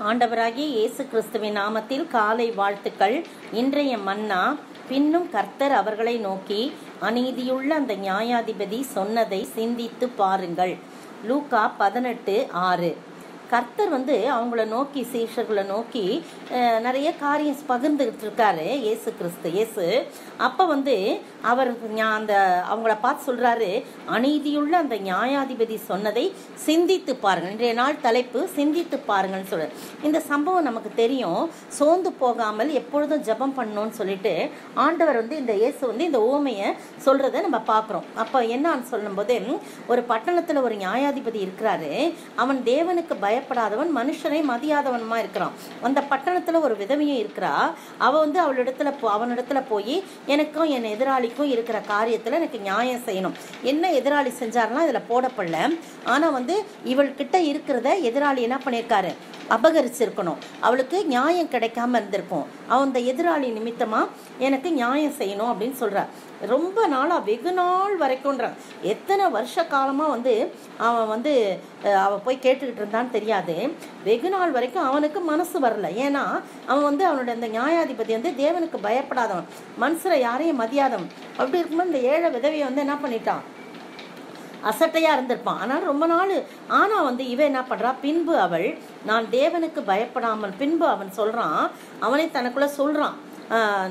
ஆண்டவராகிய இயேசு கிறிஸ்துவின் நாமத்தில் காலை வாழ்த்துக்கள். இன்றைய மன்னா, பின்னும் கர்த்தர் அவர்களை நோக்கி, அநீதியுள்ள அந்த நியாயாதிபதி சொன்னதை சிந்தித்து பாருங்கள். லூக்கா 18:6. கர்த்தர் அவங்கள நோக்கி, சீஷர்களை நோக்கி நிறைய காரியம் பகிர்ந்துகிட்டு இருக்காரு இயேசு. அப்போ அவர் அவங்கள பார்த்து சொல்றாரு, அநீதியுள்ள அந்த நியாயாதிபதி சொன்னதை சிந்தித்து பாருங்கள். இன்றைய நாள் தலைப்பு சிந்தித்து பாருங்கள்னு சொல்றாரு. இந்த சம்பவம் நமக்கு தெரியும். சோர்ந்து போகாமல் எப்பொழுதும் ஜெபம் பண்ணணும்னு சொல்லிட்டு ஆண்டவர் இந்த இயேசு இந்த ஓமையை சொல்றதை நம்ம பார்க்குறோம். அப்போ என்னன்னு சொல்லும்போது, ஒரு பட்டணத்தில் ஒரு நியாயாதிபதி இருக்கிறாரு. அவன் தேவனுக்கு பயப்படாதவன், மனுஷனை மதியாதவனுமா இருக்கிறான். அந்த பட்டணத்துல ஒரு விதவையும் இருக்கிறா. அவ அவனிடத்துல போய், எனக்கும் என் எதிராளிக்கும் இருக்கிற காரியத்துல எனக்கு நியாயம் செய்யணும். என்ன எதிராளி செஞ்சாருன்னா இதுல போடப்படல. ஆனா இவள்கிட்ட இருக்கிறத எதிராளி என்ன பண்ணியிருக்காரு, அபகரிச்சிருக்கணும். அவளுக்கு நியாயம் கிடைக்காம இருந்திருக்கும். அவன் அந்த எதிராளி நிமித்தமா எனக்கு நியாயம் செய்யணும் அப்படின்னு சொல்ற. ரொம்ப நாளா, வெகு நாள் வரைக்கும்ன்றான். எத்தனை வருஷ காலமா அவன் அவ போய் கேட்டுக்கிட்டு இருந்தான்னு தெரியாது. வெகு நாள் வரைக்கும் அவனுக்கு மனசு வரல. ஏன்னா அவன் அவனோட அந்த நியாயாதிபதி தேவனுக்கு பயப்படாதவன், மனுஷரை யாரையும் மதியாதவன். அப்படி இருக்கும்போது இந்த ஏழை விதவையை என்ன பண்ணிட்டான், அசட்டையா இருந்திருப்பான். ஆனால் ரொம்ப நாள் ஆனா இவ என்ன பண்றா, பின்பு அவள், நான் தேவனுக்கு பயப்படாமல், பின்பு அவன் சொல்றான், அவனை தனக்குள்ள சொல்றான்,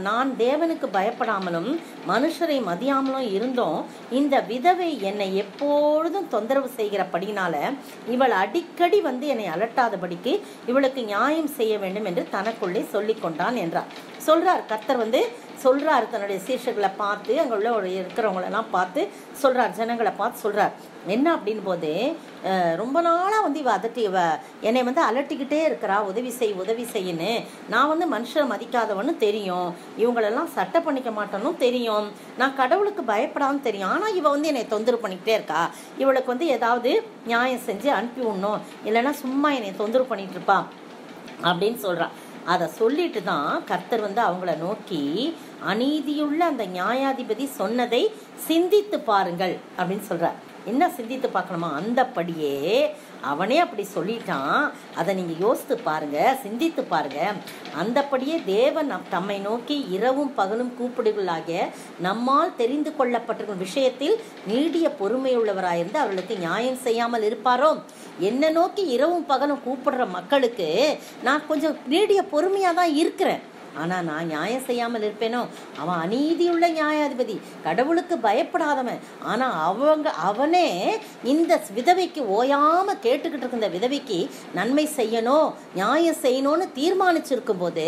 நான் தேவனுக்கு பயப்படாமலும் மனுஷரை மதியாமலும் இருந்தோம். இந்த விதவை என்னை எப்பொழுதும் தொந்தரவு செய்கிறபடினால இவள் அடிக்கடி என்னை அலட்டாதபடிக்கு இவளுக்கு நியாயம் செய்ய வேண்டும் என்று தனக்குள்ளே சொல்லி கொண்டான் என்றார். சொல்றார் கர்த்தர் சொல்றாரு, தன்னுடைய சீஷர்களை பார்த்து, அங்கே உள்ள இருக்கிறவங்களெல்லாம் பார்த்து சொல்றார், ஜனங்களை பார்த்து சொல்றார். என்ன அப்படின்னு போது, ரொம்ப நாளாக இவ என்னை அலட்டிக்கிட்டே இருக்கிறா, உதவி செய்யுன்னு. நான் மனுஷரை மதிக்காதவன்னு தெரியும், இவங்களெல்லாம் சட்டை பண்ணிக்க மாட்டேன்னு தெரியும், நான் கடவுளுக்கு பயப்படாமல் தெரியும். ஆனால் இவ என்னை தொந்தரவு பண்ணிக்கிட்டே இருக்கா. இவளுக்கு ஏதாவது நியாயம் செஞ்சு அனுப்பி விடணும், இல்லைன்னா சும்மா என்னை தொந்தரவு பண்ணிட்டு இருப்பா அப்படின்னு சொல்றான். அதை சொல்லிட்டு தான் கர்த்தர் அவங்கள நோக்கி, அநீதியுள்ள அந்த நியாயாதிபதி சொன்னதை சிந்தித்து பாருங்கள் அப்படின்னு சொல்றார். என்ன சிந்தித்து பார்க்கணுமா, அந்தப்படியே அவனே அப்படி சொல்லிட்டான். அதை நீங்க யோசித்து பாருங்க, சிந்தித்து பாருங்க. அந்தப்படியே தேவன் தம்மை நோக்கி இரவும் பகலும் கூப்பிடுகளாகிய நம்மால் தெரிந்து கொள்ளப்பட்டிருக்கும் விஷயத்தில் நீடிய பொறுமையுள்ளவராயிருந்து அவர்களுக்கு நியாயம் செய்யாமல் இருப்பாரோ? என்னை நோக்கி இரவும் பகலும் கூப்பிடுற மக்களுக்கு நான் கொஞ்சம் நீடிய பொறுமையா தான் இருக்கிறேன். ஆனா நான் நியாயம் செய்யாமல் இருப்பேனோ? அவன் அநீதியுள்ள நியாயாதிபதி, கடவுளுக்கு பயப்படாதவன். ஆனா அவனே இந்த விதவைக்கு ஓயாம கேட்டுக்கிட்டு இருக்க இந்த விதவைக்கு நன்மை செய்யணும், நியாயம் செய்யணும்னு தீர்மானிச்சிருக்கும் போது,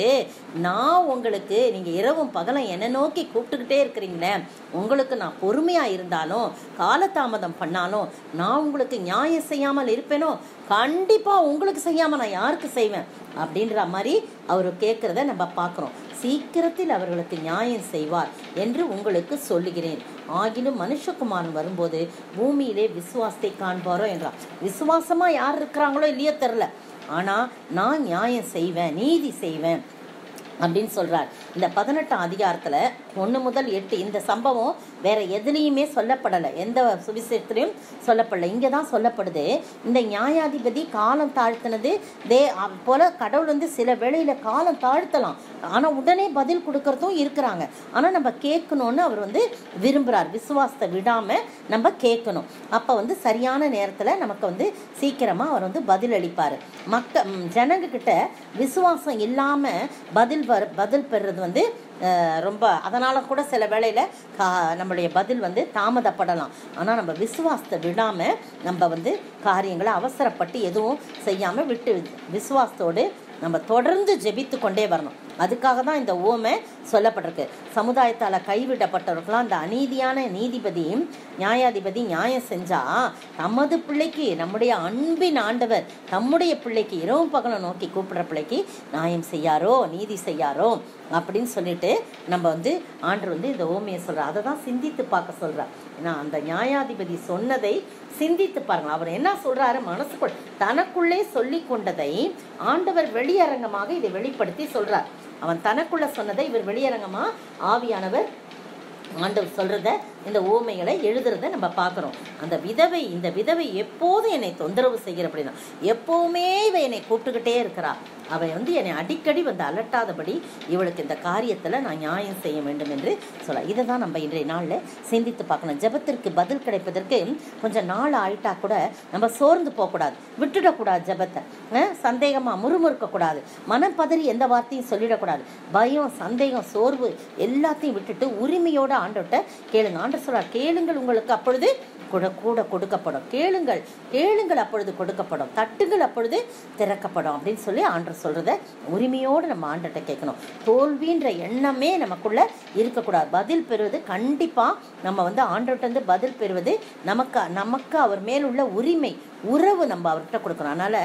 நான் உங்களுக்கு, நீங்க இரவும் பகலும் என்னை நோக்கி கூப்பிட்டுக்கிட்டே இருக்கிறீங்களே, உங்களுக்கு நான் பொறுமையா இருந்தாலும் காலதாமதம் பண்ணாலும் நான் உங்களுக்கு நியாயம் செய்யாமல் இருப்பேனோ? கண்டிப்பா உங்களுக்கு செய்யாம நான் யாருக்கு செய்வேன் அப்படின்ற மாதிரி அவரு கேட்கிறத நம்ம பார்க்கிறோம். சீக்கிரத்தில் அவர்களுக்கு நியாயம் செய்வார் என்று உங்களுக்கு சொல்லுகிறேன். ஆகிலும் மனுஷகுமாரன் வரும்போது பூமியிலே விசுவாசத்தை காண்பாரோ என்றார். விசுவாசமா யார் இருக்கிறாங்களோ இல்லையோ தெரியல, ஆனா நான் நியாயம் செய்வேன், நீதி செய்வேன் அப்படின்னு சொல்றார். இந்த 18ஆம் அதிகாரத்துல 1 முதல் 8 இந்த சம்பவம் வேற எதுலையுமே சொல்லப்படலை, எந்த சுவிசேஷத்திலையும் சொல்லப்படலை. இங்கதான் சொல்லப்படுது. இந்த நியாயாதிபதி காலம் தாழ்த்தினது போல கடவுள் சில வேளையில காலம் தாழ்த்தலாம், ஆனா உடனே பதில் கொடுக்கறதும் இருக்கிறாங்க. ஆனா நம்ம கேட்கணும்னு அவர் விரும்புறார். விசுவாசத்தை விடாம நம்ம கேட்கணும். அப்ப சரியான நேரத்துல நமக்கு சீக்கிரமா அவர் பதில் அளிப்பாரு. ஜனங்க கிட்ட விசுவாசம் இல்லாம பதில் பெறுறது ரொம்ப, அதனால கூட சில வேளையில நம்மளுடைய பதில் தாமதப்படலாம். ஆனா நம்ம விசுவாசத்தை விடாம நம்ம காரியங்களை அவசரப்பட்டு எதுவும் செய்யாம விட்டு விசுவாசத்தோடு நம்ம தொடர்ந்து ஜெபித்து கொண்டே வரணும். அதுக்காக தான் இந்த ஓமை சொல்லப்பட்டிருக்கு. சமுதாயத்தால கைவிடப்பட்டவர்களாம் அந்த அநீதியான நியாயாதிபதி நியாயம் செஞ்சா, நமது பிள்ளைக்கு, நம்முடைய அன்பின் ஆண்டவர் தம்முடைய பிள்ளைக்கு, இரவும் பகலும் நோக்கி கூப்பிடுற பிள்ளைக்கு நியாயம் செய்யாரோ, நீதி செய்யாரோ அப்படின்னு சொல்லிட்டு நம்ம ஆண்டவர் இந்த ஓமையை சொல்றார். அதை தான் சிந்தித்து பார்க்க சொல்றார். ஏன்னா அந்த நியாயாதிபதி சொன்னதை சிந்தித்து பாருங்க. அவர் என்ன சொல்றாரு, மனசுக்குள் தனக்குள்ளே சொல்லி கொண்டதை ஆண்டவர் வெளியரங்கமாக இதை வெளிப்படுத்தி சொல்றார். அவன் தனக்குள்ள சொன்னதை இவர் வெளியரங்கமா ஆவியானவர் ஆண்டவர் சொல்றத இந்த ஓமைகளை எழுதுறத நம்ம பார்க்குறோம். அந்த விதவை, இந்த விதவை எப்போது என்னை தொந்தரவு செய்கிற அப்படின்னா, எப்போவுமே இவ என்னை கூப்பிட்டுக்கிட்டே இருக்கிறா, அவை என்னை அடிக்கடி அலட்டாதபடி இவளுக்கு இந்த காரியத்தில் நான் நியாயம் செய்ய வேண்டும் என்று சொல்ல. இதை தான் நம்ம இன்றைய நாளில் சிந்தித்து பார்க்கணும். ஜெபத்திற்கு பதில் கிடைப்பதற்கு கொஞ்சம் நாள் ஆயிட்டா கூட நம்ம சோர்ந்து போகக்கூடாது, விட்டுடக்கூடாது. ஜெபத்தை சந்தேகமாக முறுமுறுக்கக்கூடாது, மனம் பதறி எந்த வார்த்தையும் சொல்லிடக்கூடாது. பயம், சந்தேகம், சோர்வு எல்லாத்தையும் விட்டுட்டு உரிமையோடு ஆண்டவர்கிட்ட கேளுங்க. ஆண்டவர் சொல்றார், கேளுங்கள் உங்களுக்கு அப்பொழுது கூட கொடுக்கப்படும், கேளுங்கள் கேளுங்கள் அப்பொழுது கொடுக்கப்படும், தட்டுங்கள் அப்பொழுது திறக்கப்படும் அப்படின்னு சொல்லி ஆண்டவர் சொல்றத உரிமையோடு நம்ம ஆண்டர்கிட்ட கேட்கணும். தோல்வின்ற எண்ணமே நமக்குள்ள இருக்கக்கூடாது. பதில் பெறுவது கண்டிப்பா நம்ம ஆண்டவர்கிட்ட பதில் பெறுவது நமக்கு அவர் மேல் உள்ள உரிமை, உறவு நம்ம அவர்கிட்ட கொடுக்கணும். அதனால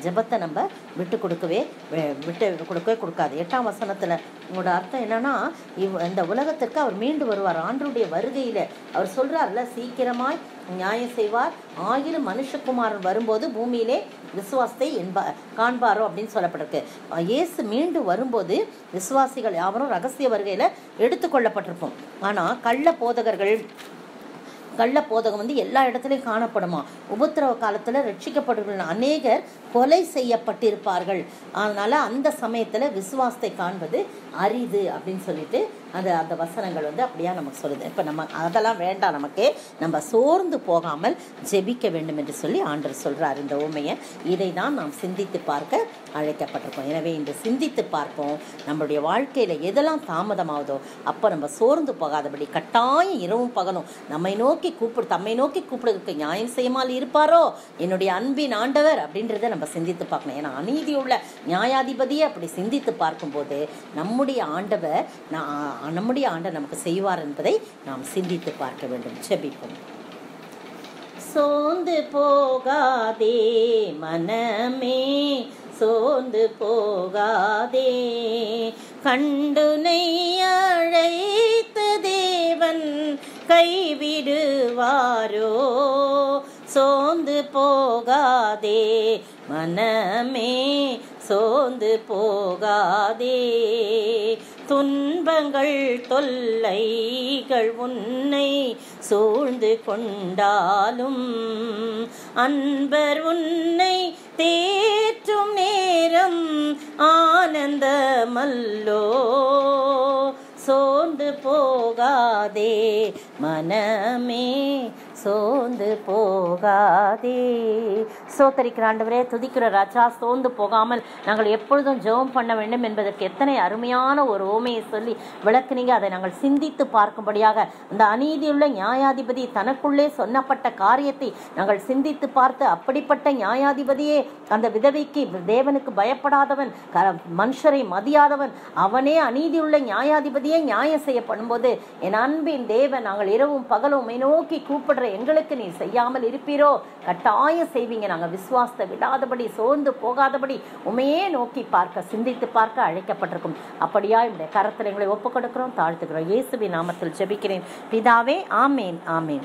ஜெபத்தை நம்ம விட்டு கொடுக்கவே கொடுக்காது. 8ஆம் வசனத்துல உங்களோட அர்த்தம் என்னன்னா, இந்த உலகத்திற்கு அவர் மீண்டு வருவார். ஆண்டவருடைய வருகையில அவர் சொல்றாருல, சீக்கிரமாய் நியாயம் செய்வார், ஆகிலும் மனுஷகுமாரன் வரும்போது பூமியிலே விசுவாசத்தை காண்பாரோ அப்படின்னு சொல்லப்பட்டிருக்கு. இயேசு மீண்டு வரும்போது விசுவாசிகள் யாவரும் ரகசிய வருகையில எடுத்துக்கொள்ளப்பட்டிருப்போம். ஆனா கள்ள போதகம் எல்லா இடத்துலையும் காணப்படுமா. உபத்திரவ காலத்தில் ரட்சிக்கப்படுகிற அநேகர் கொலை செய்யப்பட்டிருப்பார்கள். அதனால அந்த சமயத்தில் விசுவாசத்தை காண்பது அரிது அப்படின்னு சொல்லிட்டு அந்த வசனங்கள் அப்படியா நமக்கு சொல்லுது. இப்போ நம்ம அதெல்லாம் வேண்டாம், நமக்கு நம்ம சோர்ந்து போகாமல் ஜெபிக்க வேண்டும் என்று சொல்லி ஆண்டவர் சொல்றார் இந்த உண்மையை. இதை தான் நாம் சிந்தித்து பார்க்க அழைக்கப்பட்டிருக்கோம். எனவே இந்த சிந்தித்து பார்ப்போம். நம்மளுடைய வாழ்க்கையில எதெல்லாம் தாமதமாகுதோ அப்போ நம்ம சோர்ந்து போகாதபடி கட்டாயம் இரவும் பகலும் தம்மை நோக்கி கூப்பிடுறதுக்கு நியாயம் செய்யாமல் இருப்பாரோ என்னுடைய அன்பின் ஆண்டவர் அப்படின்றத நம்ம சிந்தித்து பார்க்கணும். ஏன்னா அநீதியுள்ள நியாயாதிபதியை அப்படி சிந்தித்து பார்க்கும்போது நம்முடைய ஆண்டவர் நமக்கு செய்வார் என்பதை நாம் சிந்தித்து பார்க்க வேண்டும். ஜெபிப்போம். சோர்ந்து போகாதே மனமே, சோர்ந்து போகாதே, கண்டுனை அழைத்த தேவன் கைவிடுவாரோ. சோர்ந்து போகாதே மனமே, சோர்ந்து போகாதே, துன்பங்கள் தொல்லைகள் உன்னை சூழ்ந்து கொண்டாலும் அன்பர் உன்னை தேற்றும் நேரம் ஆனந்தமல்லோ. சோர்ந்து போகாதே மனமே, சோர்ந்து போகாதே. சோத்தரிக்கிற ஆண்டவரே, துதிக்கிற ராஜா, சோர்ந்து போகாமல் நாங்கள் எப்பொழுதும் ஜெபம் பண்ண வேண்டும் என்பதற்கு எத்தனை அருமையான ஒரு ஓமையை சொல்லி விளக்குனீங்க. அதை நாங்கள் சிந்தித்து பார்க்கும்படியாக அந்த அநீதியுள்ள நியாயாதிபதி தனக்குள்ளே சொன்னப்பட்ட காரியத்தை நாங்கள் சிந்தித்து பார்த்து, அப்படிப்பட்ட நியாயாதிபதியே அந்த விதவைக்கு தேவனுக்கு பயப்படாதவன், மனுஷரை மதியாதவன், அவனே அநீதியுள்ள நியாயாதிபதியே நியாயம் செய்யப்படும் போது என் அன்பின் தேவன், நாங்கள் இரவும் பகலும் நோக்கி கூப்பிடுற எங்களுக்கு நீ செய்யாமல் இருப்பீரோ? கட்டாயம் செய்வீங்க. நாங்கள் விசுவாசத்தை விடாதபடி, சோர்ந்து போகாதபடி உமையே நோக்கி பார்க்க, சிந்தித்து பார்க்க அழைக்கப்பட்டிருக்கும். அப்படியா இந்த கரத்தில் எங்களை ஒப்புக் கொடுக்கிறோம், தாழ்த்துக்கிறோம். இயேசுவின் நாமத்தில் ஜெபிக்கிறேன் பிதாவே, ஆமேன், ஆமேன்.